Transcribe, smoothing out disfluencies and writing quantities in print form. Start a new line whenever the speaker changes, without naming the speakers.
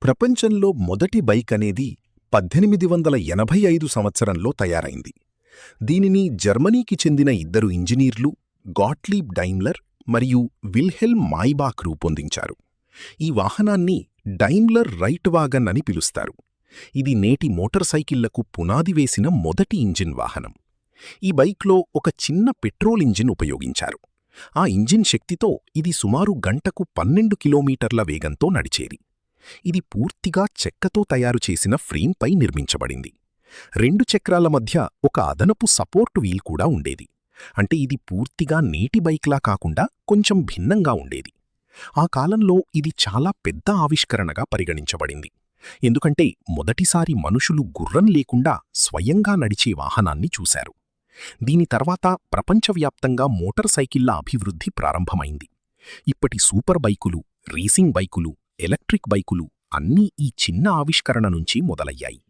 ప్రపంచంలో మొదటి బైక్ అనేది 1885 సంవత్సరంలో తయారైంది. దీనిని జర్మనీకి చెందిన ఇద్దరు ఇంజనీర్లు గాట్లీబ్ డైమ్లర్ మరియు విల్హెల్మ్ మాయ్బాక్ రూపొందించారు. ఈ వాహనాన్ని డైమ్లర్ రైట్ వాగన్ అని పిలుస్తారు. ఇది నేటి మోటార్ సైకిళ్లకు పునాది వేసిన మొదటి ఇంజిన్ వాహనం. ఈ బైక్లో ఒక చిన్న పెట్రోల్ ఇంజిన్ ఉపయోగించారు. ఆ ఇంజిన్ శక్తితో ఇది సుమారు గంటకు 12 కిలోమీటర్ల వేగంతో నడిచేది. ఇది పూర్తిగా చెక్కతో తయారు చేసిన ఫ్రేమ్పై నిర్మించబడింది. 2 చక్రాల మధ్య ఒక అదనపు సపోర్ట్ వీల్ కూడా ఉండేది. అంటే ఇది పూర్తిగా నేటి బైక్లా కాకుండా కొంచెం భిన్నంగా ఉండేది. ఆ కాలంలో ఇది చాలా పెద్ద ఆవిష్కరణగా పరిగణించబడింది. ఎందుకంటే మొదటిసారి మనుషులు గుర్రం లేకుండా స్వయంగా నడిచే వాహనాన్ని చూశారు. దీని తర్వాత ప్రపంచవ్యాప్తంగా మోటార్ సైకిళ్ల అభివృద్ధి ప్రారంభమైంది. ఇప్పటి సూపర్ బైకులు, రేసింగ్ బైకులు, ఎలక్ట్రిక్ బైకులు అన్నీ ఈ చిన్న ఆవిష్కరణ నుంచి మొదలయ్యాయి.